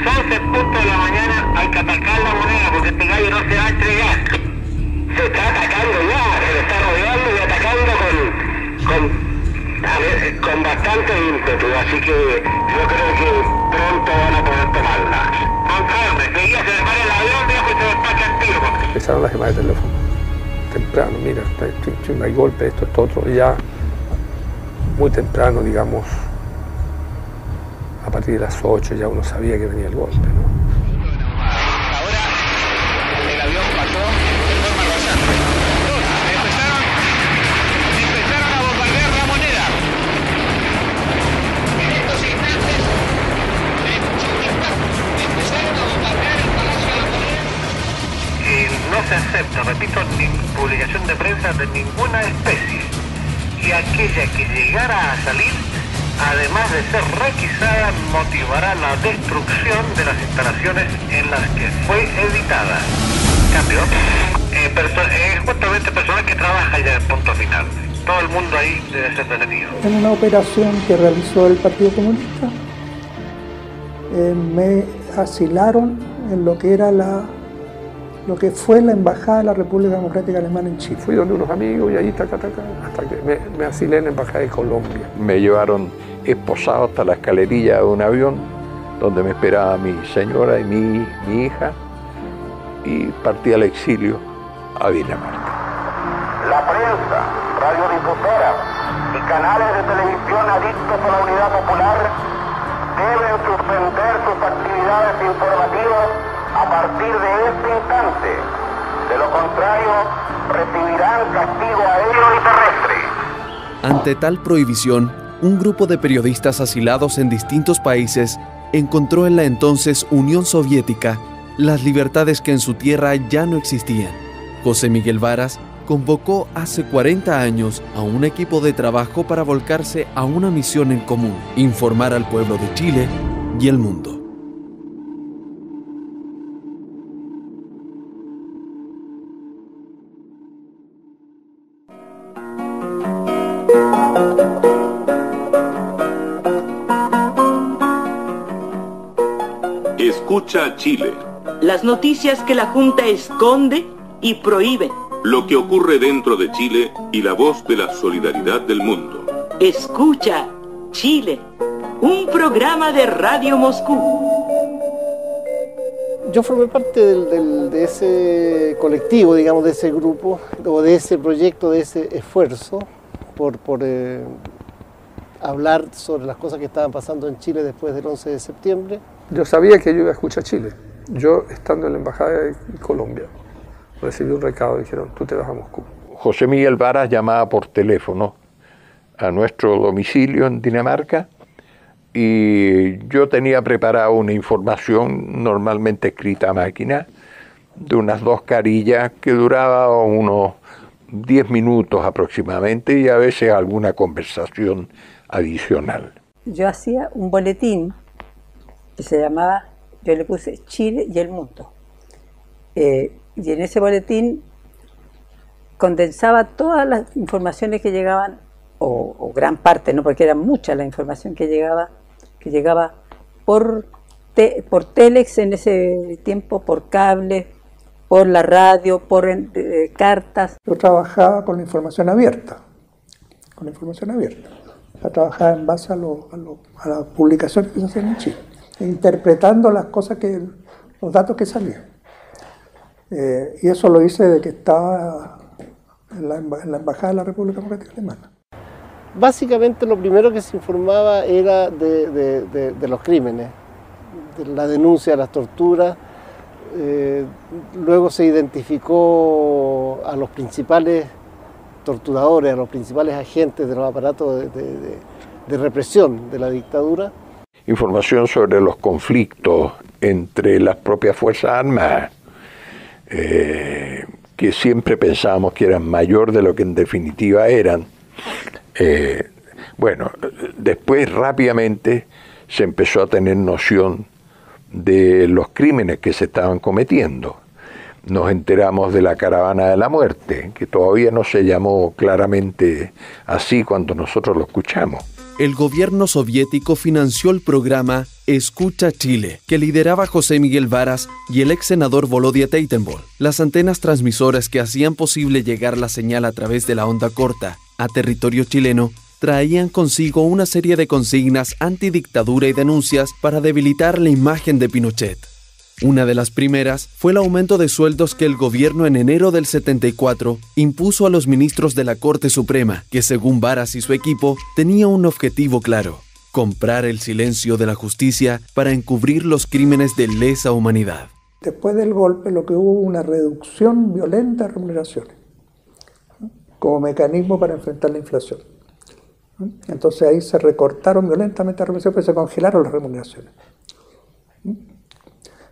las 11 en punto de la mañana hay que atacar la moneda porque este gallo no se va a entregar. Se está atacando ya, se le está rodeando y atacando con bastante ímpetu, así que yo creo que pronto van a poder tomarla. Montalme, seguía, se le para el avión, viejo, y se despacha el tiro. Empezaron las llamadas de teléfono, temprano, mira, hay golpe, esto, otro, y ya muy temprano, digamos, a partir de las 8 ya uno sabía que venía el golpe, ¿no? Ahora el avión pasó de forma rasante. Empezaron a bombardear la moneda. En estos instantes empezaron a bombardear el Palacio de la Moneda. No se acepta, repito, publicación de prensa de ninguna especie. Y aquella que llegara a salir, además de ser requisada, motivará la destrucción de las instalaciones en las que fue editada. Cambio. Justamente personal que trabaja ya en punto final. Todo el mundo ahí debe ser detenido. En una operación que realizó el Partido Comunista, me asilaron en lo que fue la Embajada de la República Democrática Alemana en Chile. Fui donde unos amigos y ahí hasta que me asilé en la Embajada de Colombia. Me llevaron esposado hasta la escalerilla de un avión donde me esperaba mi señora y mi hija, y partí al exilio a Dinamarca. La prensa, radiodifusoras y canales de televisión adictos a la unidad popular deben suspender sus actividades informativas a partir de este instante. De lo contrario, recibirán castigo aéreo y terrestre. Ante tal prohibición, un grupo de periodistas asilados en distintos países encontró en la entonces Unión Soviética las libertades que en su tierra ya no existían. José Miguel Varas convocó hace 40 años a un equipo de trabajo para volcarse a una misión en común: informar al pueblo de Chile y el mundo. Escucha Chile. Las noticias que la Junta esconde y prohíbe. Lo que ocurre dentro de Chile y la voz de la solidaridad del mundo. Escucha Chile, un programa de Radio Moscú. Yo formé parte de ese colectivo, digamos, de ese grupo, o de ese proyecto, de ese esfuerzo por hablar sobre las cosas que estaban pasando en Chile después del 11 de septiembre. Yo sabía que yo iba a escuchar Chile. Yo, estando en la Embajada de Colombia, recibí un recado y dijeron: tú te vas a Moscú. José Miguel Varas llamaba por teléfono a nuestro domicilio en Dinamarca, y yo tenía preparada una información normalmente escrita a máquina de unas 2 carillas que duraba unos 10 minutos aproximadamente, y a veces alguna conversación adicional. Yo hacía un boletín que se llamaba, yo le puse Chile y el mundo, y en ese boletín condensaba todas las informaciones que llegaban, o gran parte, no, porque era mucha la información que llegaba por Telex en ese tiempo, por cable, por la radio, por cartas. Yo trabajaba con la información abierta, La trabajaba en base a las publicaciones que se hacían en Chile, interpretando las cosas los datos que salían. Y eso lo hice desde que estaba en la Embajada de la República Democrática Alemana. Básicamente lo primero que se informaba era de los crímenes, de la denuncia de las torturas. Luego se identificó a los principales torturadores, a los principales agentes de los aparatos de represión de la dictadura. Información sobre los conflictos entre las propias Fuerzas Armadas, que siempre pensábamos que eran mayor de lo que en definitiva eran. Después rápidamente se empezó a tener noción de los crímenes que se estaban cometiendo. Nos enteramos de la Caravana de la Muerte, que todavía no se llamó claramente así cuando nosotros lo escuchamos. El gobierno soviético financió el programa Escucha Chile, que lideraba José Miguel Varas y el ex senador Volodya Teitenbol. Las antenas transmisoras que hacían posible llegar la señal a través de la onda corta a territorio chileno traían consigo una serie de consignas antidictadura y denuncias para debilitar la imagen de Pinochet. Una de las primeras fue el aumento de sueldos que el gobierno en enero del 74 impuso a los ministros de la Corte Suprema, que según Varas y su equipo tenía un objetivo claro: comprar el silencio de la justicia para encubrir los crímenes de lesa humanidad. Después del golpe lo que hubo una reducción violenta de remuneraciones como mecanismo para enfrentar la inflación. Entonces ahí se recortaron violentamente las remuneraciones, pero se congelaron las remuneraciones.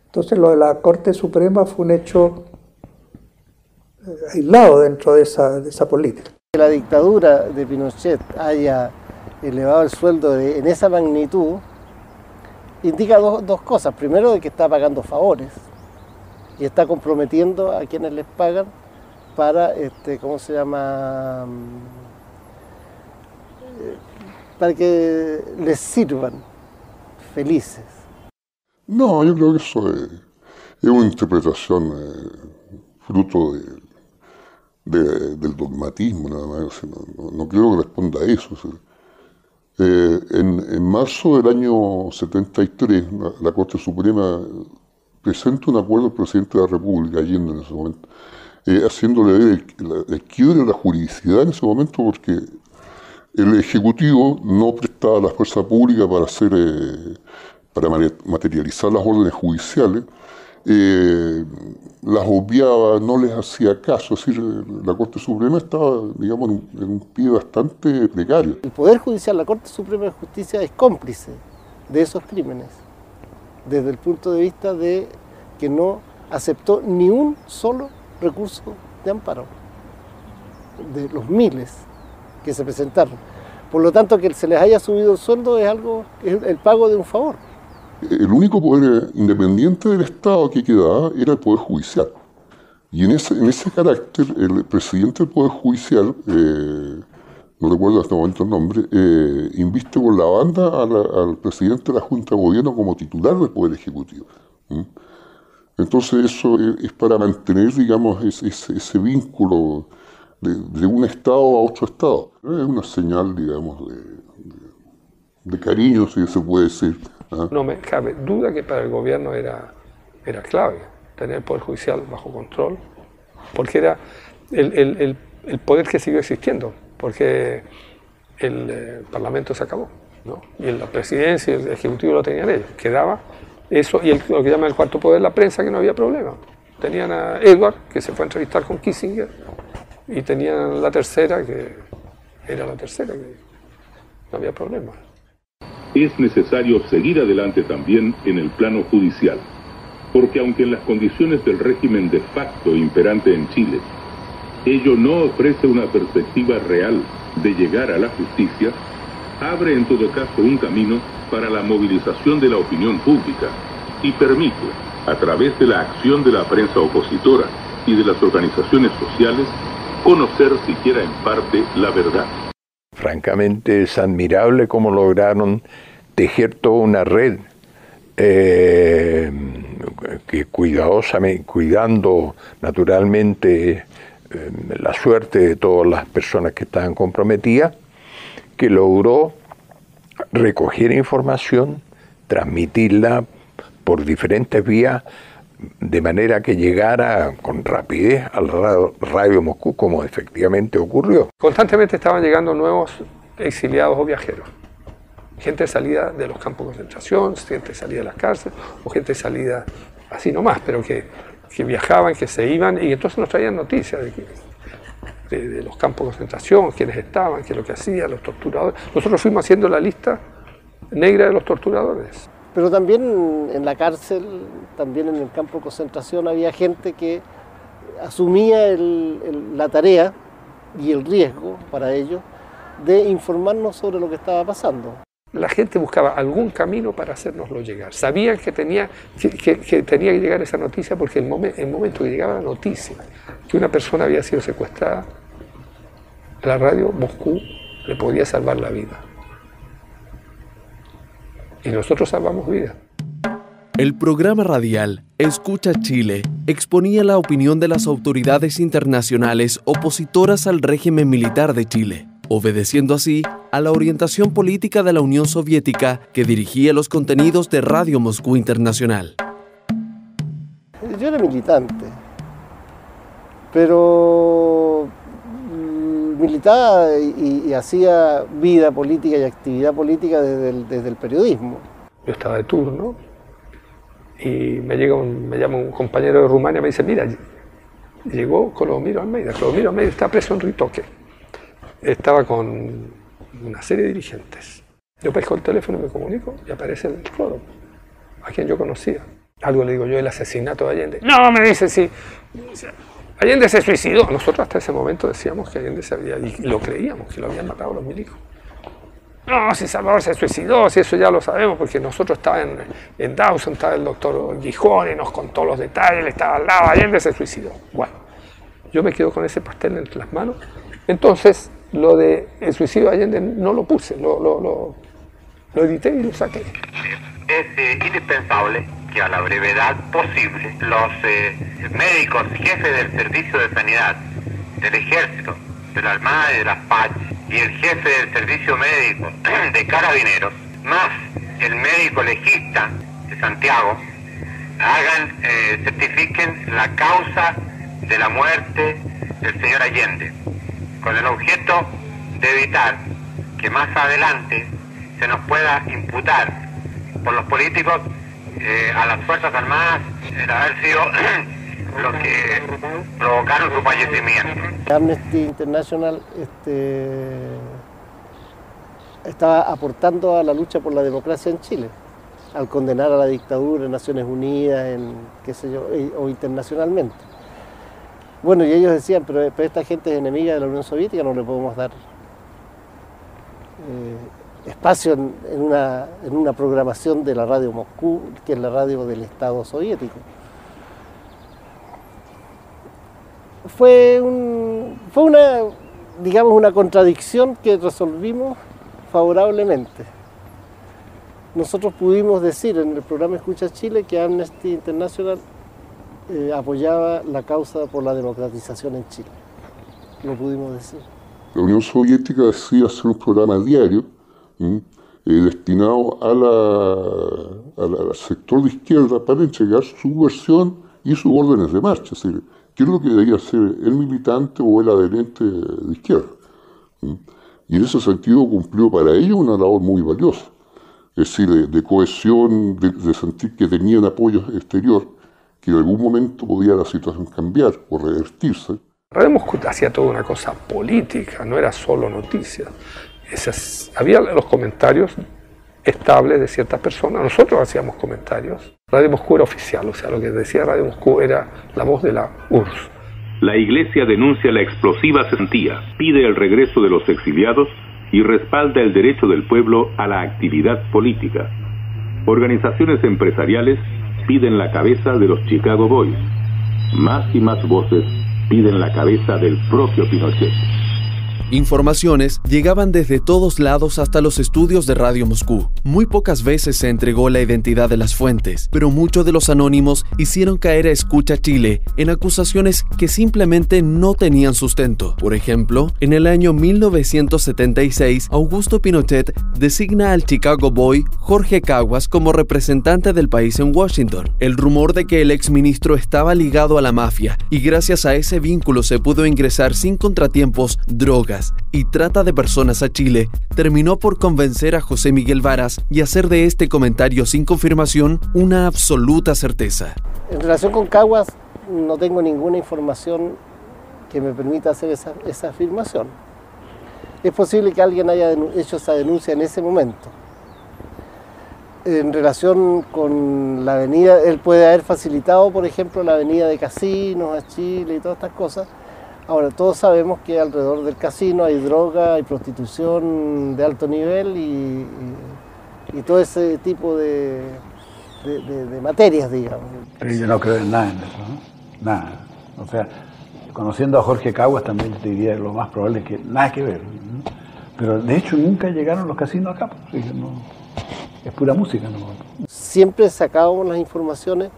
Entonces lo de la Corte Suprema fue un hecho aislado dentro de esa política. Que la dictadura de Pinochet haya elevado el sueldo en esa magnitud indica dos cosas. Primero, de que está pagando favores y está comprometiendo a quienes les pagan para, ¿cómo se llama?, para que les sirvan felices. No, yo creo que eso es una interpretación fruto del dogmatismo, nada más. No creo que responda a eso. En marzo del año 73, la Corte Suprema presenta un acuerdo al presidente de la República, Allende, en ese momento, haciéndole ver el quiebre de la juridicidad en ese momento, porque el Ejecutivo no prestaba la fuerza pública para materializar las órdenes judiciales, las obviaba, no les hacía caso. Es decir, la Corte Suprema estaba, digamos, en un pie bastante precario. El Poder Judicial, la Corte Suprema de Justicia, es cómplice de esos crímenes, desde el punto de vista de que no aceptó ni un solo recurso de amparo, de los miles que se presentaron. Por lo tanto, que se les haya subido el sueldo es el pago de un favor. El único poder independiente del Estado que quedaba era el Poder Judicial. Y en ese carácter, el presidente del Poder Judicial, no recuerdo hasta el momento el nombre, inviste por la banda al presidente de la Junta de Gobierno como titular del Poder Ejecutivo. Entonces eso es para mantener, digamos, ese vínculo de un Estado a otro Estado. Es una señal, digamos, de cariño, si se puede decir. No me cabe duda que para el gobierno era clave tener el Poder Judicial bajo control, porque era el poder que siguió existiendo, porque el Parlamento se acabó, ¿no? Y la presidencia y el Ejecutivo lo tenían ellos. Quedaba eso y lo que llaman el cuarto poder, la prensa, que no había problema. Tenían a Edward, que se fue a entrevistar con Kissinger, y tenían la tercera, que era la tercera, que no había problema. Es necesario seguir adelante también en el plano judicial, porque aunque en las condiciones del régimen de facto imperante en Chile, ello no ofrece una perspectiva real de llegar a la justicia, abre en todo caso un camino para la movilización de la opinión pública y permite, a través de la acción de la prensa opositora y de las organizaciones sociales, conocer siquiera en parte la verdad. Francamente es admirable cómo lograron tejer toda una red que cuidadosamente, cuidando naturalmente la suerte de todas las personas que estaban comprometidas, que logró recoger información, transmitirla por diferentes vías, de manera que llegara con rapidez al Radio Moscú, como efectivamente ocurrió. Constantemente estaban llegando nuevos exiliados o viajeros. Gente salida de los campos de concentración, gente salida de las cárceles, o gente salida así nomás, pero que viajaban, que se iban, y entonces nos traían noticias de los campos de concentración, quiénes estaban, qué es lo que hacían, los torturadores. Nosotros fuimos haciendo la lista negra de los torturadores. Pero también en la cárcel, también en el campo de concentración, había gente que asumía la tarea y el riesgo para ellos de informarnos sobre lo que estaba pasando. La gente buscaba algún camino para hacérnoslo llegar. Sabían que tenía que llegar esa noticia, porque el momento que llegaba la noticia que una persona había sido secuestrada, la Radio Moscú le podía salvar la vida. y nosotros salvamos vidas. El programa radial Escucha Chile exponía la opinión de las autoridades internacionales opositoras al régimen militar de Chile, obedeciendo así a la orientación política de la Unión Soviética que dirigía los contenidos de Radio Moscú Internacional. Yo era militante, pero militaba y hacía vida política y actividad política desde el periodismo. Yo estaba de turno y me llama un compañero de Rumania y me dice, mira, llegó Clodomiro Almeida. Clodomiro Almeida está preso en Ritoque. Estaba con una serie de dirigentes. Yo pesco el teléfono y me comunico y aparece el Clodo, a quien yo conocía. Algo le digo yo, el asesinato de Allende. No, me dice, sí. Allende se suicidó. Nosotros hasta ese momento decíamos que Allende se había, y lo creíamos, que lo habían matado los milicos. No, si Salvador se suicidó, si eso ya lo sabemos, porque nosotros estábamos en Dawson, estaba el doctor Gijón y nos contó los detalles, él estaba al lado, Allende se suicidó. Bueno, yo me quedo con ese pastel entre las manos. Entonces, lo de el suicidio de Allende no lo puse, lo edité y lo saqué. Es indispensable que a la brevedad posible los médicos jefes del servicio de sanidad, del ejército, de la Armada y de las FACH, y el jefe del servicio médico de Carabineros, más el médico legista de Santiago, certifiquen la causa de la muerte del señor Allende, con el objeto de evitar que más adelante se nos pueda imputar por los políticos a las Fuerzas Armadas el haber sido los que provocaron su fallecimiento. Amnesty International estaba aportando a la lucha por la democracia en Chile, al condenar a la dictadura en Naciones Unidas, qué sé yo, o internacionalmente. Bueno, y ellos decían, pero esta gente es enemiga de la Unión Soviética, no le podemos dar espacio en una programación de la Radio Moscú, que es la radio del Estado soviético. Fue una contradicción que resolvimos favorablemente. Nosotros pudimos decir en el programa Escucha Chile que Amnesty International apoyaba la causa por la democratización en Chile. Lo pudimos decir. La Unión Soviética decía hacer un programa diario destinado al sector de izquierda para entregar su versión y sus órdenes de marcha. Es decir, ¿qué es lo que debía hacer el militante o el adherente de izquierda? Y en ese sentido cumplió para ellos una labor muy valiosa. Es decir, de cohesión, de sentir que tenían apoyo exterior, que en algún momento podía la situación cambiar o revertirse. Radio Moscú hacía toda una cosa política, no era solo noticias. Había los comentarios estables de ciertas personas, nosotros hacíamos comentarios. Radio Moscú era oficial, o sea, lo que decía Radio Moscú era la voz de la URSS. La Iglesia denuncia la explosiva cesantía, pide el regreso de los exiliados y respalda el derecho del pueblo a la actividad política. Organizaciones empresariales piden la cabeza de los Chicago Boys. Más y más voces piden la cabeza del propio Pinochet. Informaciones llegaban desde todos lados hasta los estudios de Radio Moscú. Muy pocas veces se entregó la identidad de las fuentes, pero muchos de los anónimos hicieron caer a Escucha Chile en acusaciones que simplemente no tenían sustento. Por ejemplo, en el año 1976, Augusto Pinochet designa al Chicago Boy Jorge Caguas como representante del país en Washington. El rumor de que el exministro estaba ligado a la mafia y gracias a ese vínculo se pudo ingresar sin contratiempos drogas y trata de personas a Chile, terminó por convencer a José Miguel Varas y hacer de este comentario sin confirmación una absoluta certeza. En relación con Caguas, no tengo ninguna información que me permita hacer esa afirmación. Es posible que alguien haya hecho esa denuncia en ese momento. En relación con la avenida, él puede haber facilitado, por ejemplo, la avenida de casinos a Chile y todas estas cosas. Ahora, todos sabemos que alrededor del casino hay droga, hay prostitución de alto nivel y todo ese tipo de materias, digamos. Pero yo no creo en nada en eso, ¿no? Nada. O sea, conociendo a Jorge Caguas también te diría lo más probable es que nada que ver, ¿no? Pero de hecho nunca llegaron los casinos acá, pues, no. es pura música, ¿no? Siempre sacábamos las informaciones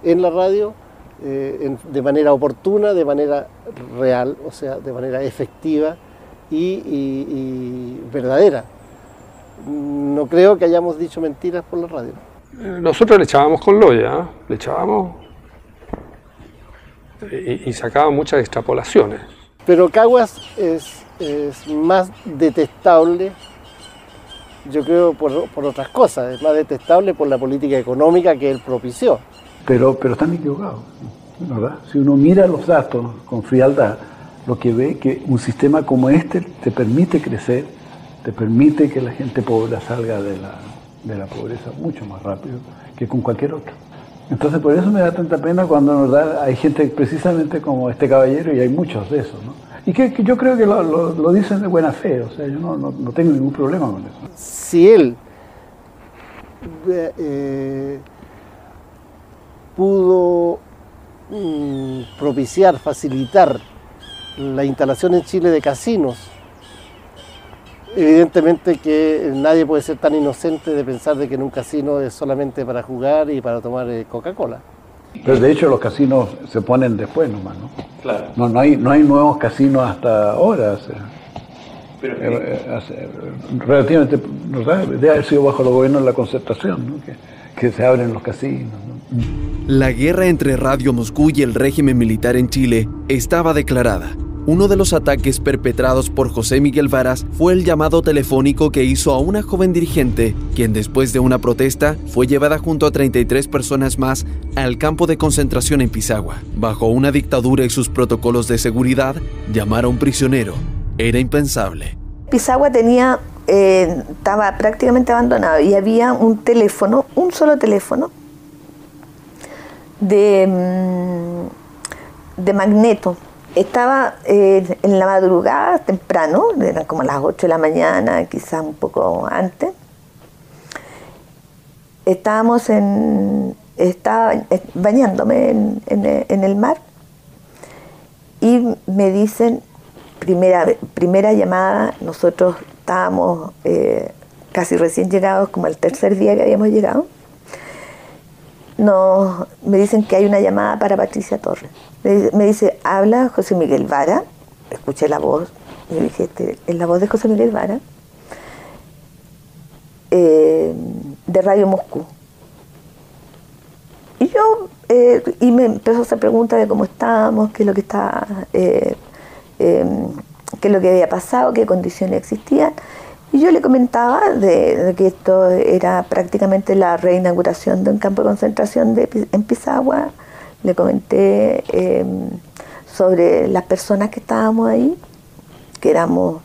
en la radio de manera oportuna, de manera real, o sea, de manera efectiva y verdadera. No creo que hayamos dicho mentiras por la radio. Nosotros le echábamos con loya, ¿eh? Le echábamos y sacábamos muchas extrapolaciones. Pero Caguas es más detestable, yo creo, por otras cosas. Es más detestable por la política económica que él propició. Pero están equivocados, ¿verdad? Si uno mira los datos con frialdad, lo que ve que un sistema como este te permite crecer, te permite que la gente pobre salga de la pobreza mucho más rápido que con cualquier otro. Entonces por eso me da tanta pena cuando hay gente precisamente como este caballero, y hay muchos de esos, ¿no? Y que yo creo que lo dicen de buena fe, o sea, yo no tengo ningún problema con eso. Si él pudo propiciar, facilitar la instalación en Chile de casinos, evidentemente que nadie puede ser tan inocente de pensar de que en un casino es solamente para jugar y para tomar Coca-Cola. Pero de hecho los casinos se ponen después nomás, ¿no? Claro. No hay nuevos casinos hasta ahora. O sea, pero relativamente, ¿verdad? Debe haber sido bajo los gobiernos de la Concertación, ¿no? Que se abren los casinos, ¿no? La guerra entre Radio Moscú y el régimen militar en Chile estaba declarada. Uno de los ataques perpetrados por José Miguel Varas fue el llamado telefónico que hizo a una joven dirigente, quien después de una protesta fue llevada junto a 33 personas más al campo de concentración en Pisagua. Bajo una dictadura y sus protocolos de seguridad, llamar a un prisionero era impensable. Pisagua estaba prácticamente abandonado y había un teléfono, un solo teléfono de magneto. Estaba en la madrugada, temprano, eran como las 8 de la mañana, quizás un poco antes. Estaba bañándome en el mar y me dicen, primera llamada, nosotros estábamos casi recién llegados, como el tercer día que habíamos llegado. Me dicen que hay una llamada para Patricia Torres. Me dice, habla José Miguel Vara. Escuché la voz y dije, es la voz de José Miguel Vara, de Radio Moscú. Y me empezó a hacer preguntas de cómo estábamos, qué es lo que qué es lo que había pasado, qué condiciones existían. Y yo le comentaba de que esto era prácticamente la reinauguración de un campo de concentración en Pisagua. Le comenté sobre las personas que estábamos ahí, que éramos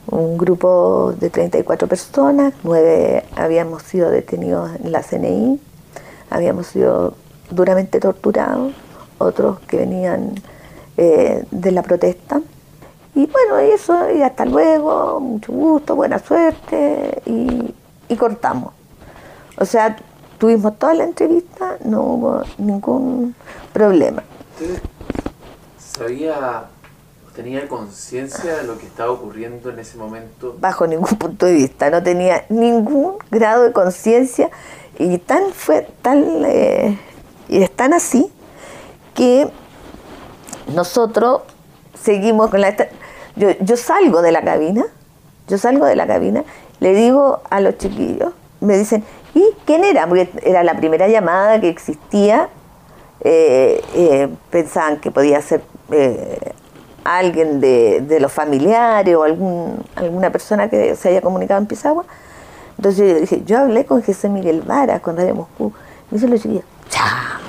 un grupo de 34 personas, 9 habíamos sido detenidos en la CNI, habíamos sido duramente torturados, otros que venían de la protesta. Y bueno, eso, y hasta luego, mucho gusto, buena suerte, y cortamos. O sea, tuvimos toda la entrevista, no hubo ningún problema. ¿Usted tenía conciencia de lo que estaba ocurriendo en ese momento? Bajo ningún punto de vista, no tenía ningún grado de conciencia, y es tan así que nosotros seguimos con yo salgo de la cabina, le digo a los chiquillos, me dicen, ¿y quién era? Porque era la primera llamada que existía, pensaban que podía ser alguien de los familiares o alguna persona que se haya comunicado en Pisagua. Entonces yo dije, yo hablé con José Miguel Vara, con Radio Moscú. Me dicen los chiquillos, ¡chá!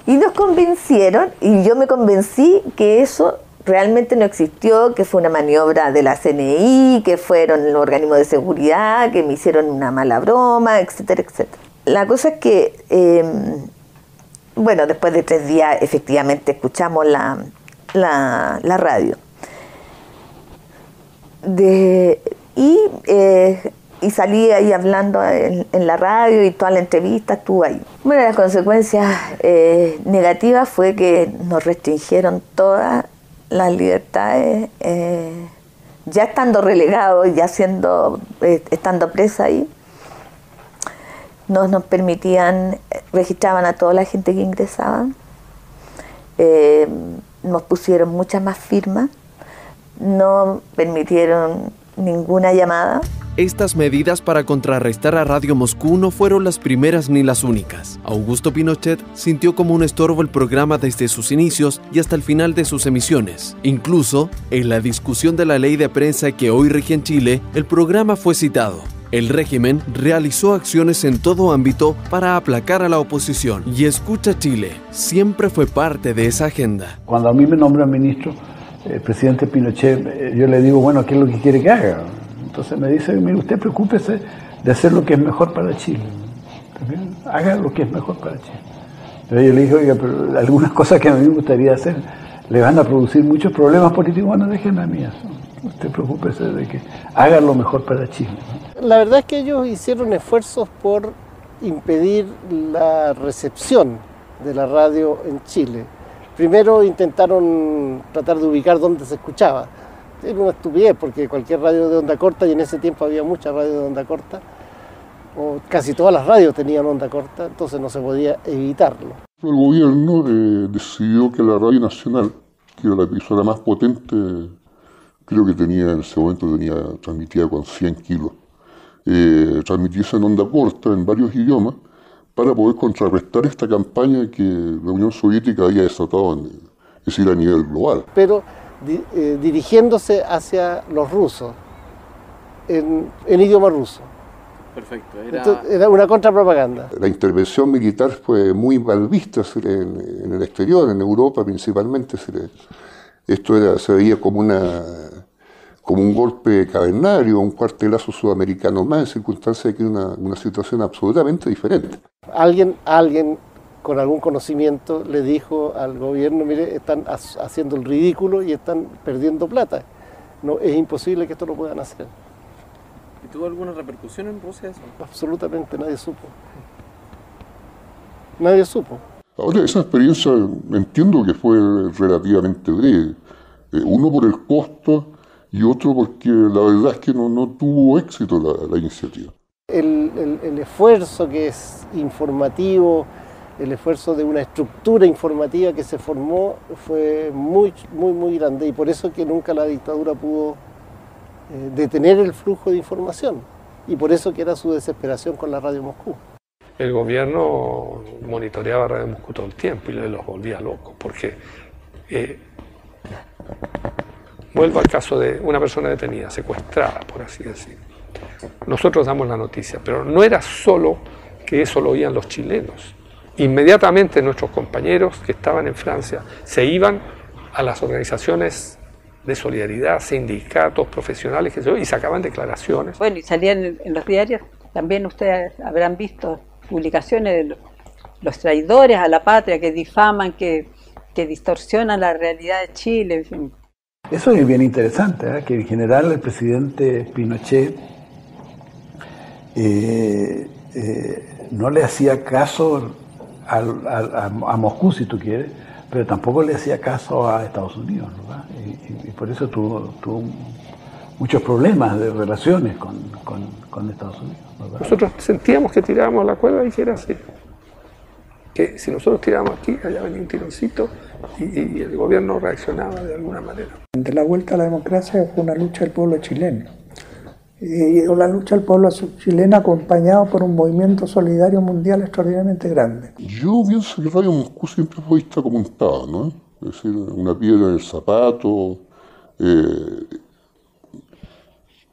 Y nos convencieron, y yo me convencí que eso realmente no existió, que fue una maniobra de la CNI, que fueron los organismos de seguridad, que me hicieron una mala broma, etcétera, etcétera. La cosa es que, bueno, después de 3 días efectivamente escuchamos la radio. Y salí ahí hablando en la radio, y toda la entrevista estuvo ahí. Bueno, las consecuencias negativas fue que nos restringieron todas las libertades, ya estando relegados, ya estando presa ahí. no nos permitían, registraban a toda la gente que ingresaba, nos pusieron muchas más firmas, no permitieron ninguna llamada. Estas medidas para contrarrestar a Radio Moscú no fueron las primeras ni las únicas. Augusto Pinochet sintió como un estorbo el programa desde sus inicios y hasta el final de sus emisiones. Incluso, en la discusión de la ley de prensa que hoy rige en Chile, el programa fue citado. El régimen realizó acciones en todo ámbito para aplacar a la oposición y Escucha Chile siempre fue parte de esa agenda. Cuando a mí me nombran ministro, el presidente Pinochet, yo le digo, bueno, ¿qué es lo que quiere que haga? Entonces me dice, mire, usted preocúpese de hacer lo que es mejor para Chile. ¿También? Haga lo que es mejor para Chile. Pero yo le dije, oiga, pero algunas cosas que a mí me gustaría hacer le van a producir muchos problemas políticos. Bueno, déjenme a mí eso. Usted preocúpese de que haga lo mejor para Chile. La verdad es que ellos hicieron esfuerzos por impedir la recepción de la radio en Chile. Primero intentaron tratar de ubicar dónde se escuchaba. Era una estupidez porque cualquier radio de onda corta, y en ese tiempo había muchas radios de onda corta, o casi todas las radios tenían onda corta, entonces no se podía evitarlo. El gobierno decidió que la Radio Nacional, que era la emisora más potente, creo que en ese momento transmitía con 100 kilos, transmitiese en onda corta en varios idiomas para poder contrarrestar esta campaña que la Unión Soviética había desatado, es decir, a nivel global. Pero dirigiéndose hacia los rusos, en idioma ruso. Perfecto. Era una contrapropaganda. La intervención militar fue muy mal vista en el exterior, en Europa principalmente. Esto se veía como un golpe cavernario, un cuartelazo sudamericano más, en circunstancias que era una situación absolutamente diferente. Alguien con algún conocimiento le dijo al gobierno, mire, están haciendo el ridículo y están perdiendo plata. No, es imposible que esto lo puedan hacer. ¿Y tuvo alguna repercusión en Rusia eso? Absolutamente nadie supo. Nadie supo. Ahora, esa experiencia entiendo que fue relativamente breve. Uno por el costo y otro porque la verdad es que no tuvo éxito la iniciativa. El esfuerzo que es informativo, el esfuerzo de una estructura informativa que se formó fue muy, muy, muy grande, y por eso que nunca la dictadura pudo detener el flujo de información, y por eso que era su desesperación con la Radio Moscú. El gobierno monitoreaba Radio Moscú todo el tiempo y los volvía locos, porque vuelvo al caso de una persona detenida, secuestrada, por así decirlo. Nosotros damos la noticia, pero no era solo que eso lo oían los chilenos. Inmediatamente nuestros compañeros que estaban en Francia se iban a las organizaciones de solidaridad, sindicatos, profesionales, y sacaban declaraciones. Bueno, y salían en los diarios, también ustedes habrán visto publicaciones de los traidores a la patria que difaman, que distorsionan la realidad de Chile, en fin. Eso es bien interesante, que en general el presidente Pinochet no le hacía caso a Moscú, si tú quieres, pero tampoco le hacía caso a Estados Unidos, ¿verdad? Y por eso tuvo muchos problemas de relaciones con Estados Unidos, ¿verdad? Nosotros sentíamos que tirábamos la cuerda y que era así. Que si nosotros tirábamos aquí, allá venía un tironcito y el gobierno reaccionaba de alguna manera. De la vuelta a la democracia fue una lucha del pueblo chileno. Y la lucha del pueblo chileno acompañado por un movimiento solidario mundial extraordinariamente grande. Yo pienso que Radio Moscú siempre fue vista como un Estado, ¿no? Es decir, una piedra en el zapato.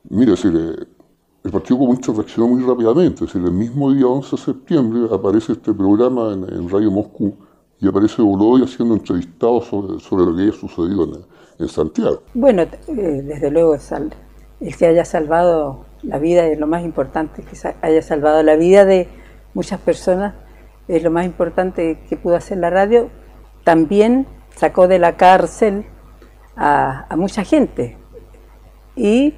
Mira, es decir, el Partido Comunista reaccionó muy rápidamente. Es decir, el mismo día 11 de septiembre aparece este programa en Radio Moscú y aparece Boloy haciendo entrevistados sobre lo que había sucedido en Santiago. Bueno, desde luego el que haya salvado la vida es lo más importante, que haya salvado la vida de muchas personas es lo más importante que pudo hacer la radio. También sacó de la cárcel a mucha gente, y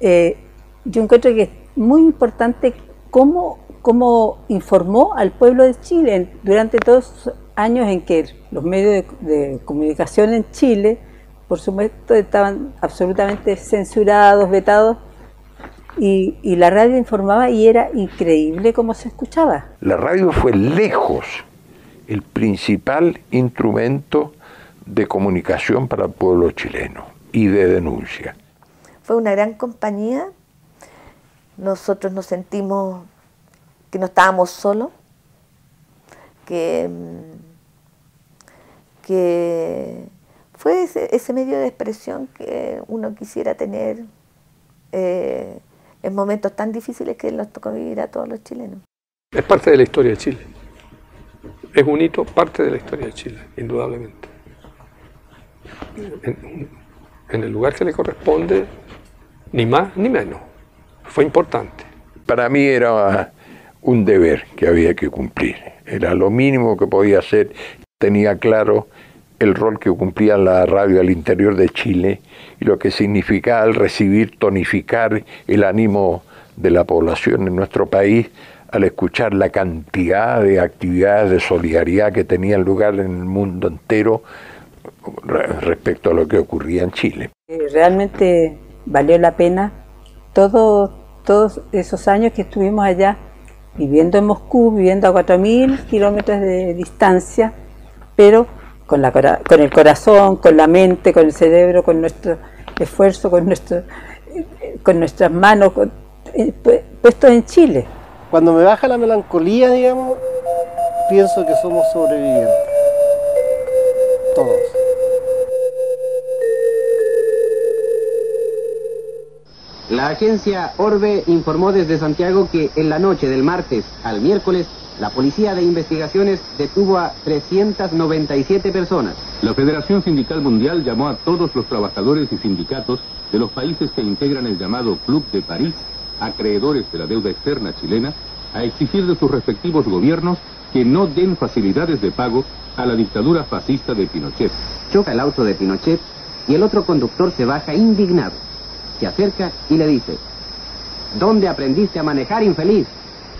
yo encuentro que es muy importante cómo informó al pueblo de Chile durante todos los años en que los medios de comunicación en Chile, por supuesto, estaban absolutamente censurados, vetados. y la radio informaba y era increíble cómo se escuchaba. La radio fue lejos el principal instrumento de comunicación para el pueblo chileno y de denuncia. Fue una gran compañía. Nosotros nos sentimos que no estábamos solos, que fue ese medio de expresión que uno quisiera tener en momentos tan difíciles que nos tocó vivir a todos los chilenos. Es parte de la historia de Chile. Es un hito, parte de la historia de Chile, indudablemente. En el lugar que le corresponde, ni más ni menos. Fue importante. Para mí era un deber que había que cumplir. Era lo mínimo que podía hacer. Tenía claro el rol que cumplía la radio al interior de Chile y lo que significaba el recibir, tonificar el ánimo de la población en nuestro país al escuchar la cantidad de actividades de solidaridad que tenían lugar en el mundo entero respecto a lo que ocurría en Chile. Realmente valió la pena todos esos años que estuvimos allá, viviendo en Moscú, viviendo a 4.000 kilómetros de distancia, pero con el corazón, con la mente, con el cerebro, con nuestro esfuerzo, con nuestras manos puestos en Chile. Cuando me baja la melancolía, digamos, pienso que somos sobrevivientes. Todos. La agencia Orbe informó desde Santiago que en la noche del martes al miércoles la Policía de Investigaciones detuvo a 397 personas. La Federación Sindical Mundial llamó a todos los trabajadores y sindicatos de los países que integran el llamado Club de París, acreedores de la deuda externa chilena, a exigir de sus respectivos gobiernos que no den facilidades de pago a la dictadura fascista de Pinochet. Choca el auto de Pinochet y el otro conductor se baja indignado. Se acerca y le dice: ¿dónde aprendiste a manejar, infeliz?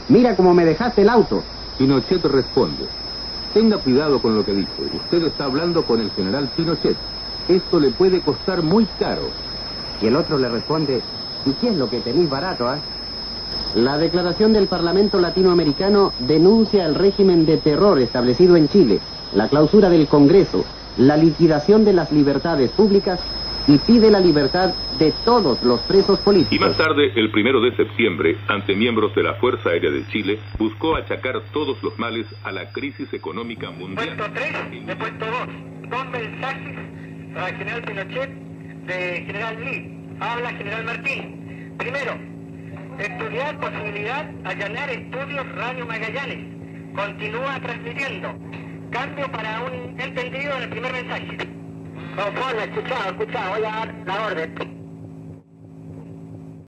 Mira cómo me dejaste el auto. Pinochet responde: tenga cuidado con lo que dice. Usted está hablando con el general Pinochet. Esto le puede costar muy caro. Y el otro le responde: ¿y qué es lo que tenéis barato, ah? La declaración del Parlamento Latinoamericano denuncia el régimen de terror establecido en Chile, la clausura del Congreso, la liquidación de las libertades públicas y pide la libertad de todos los presos políticos. Y más tarde, el 1 de septiembre, ante miembros de la Fuerza Aérea de Chile, buscó achacar todos los males a la crisis económica mundial. Puesto 3 de puesto 2. Dos mensajes al general Pinochet de general Lee. Habla general Martín. Primero, estudiar posibilidad allanar estudios Radio Magallanes. Continúa transmitiendo. Cambio para un entendido en el primer mensaje. Conforme, escuchado, voy a dar la orden.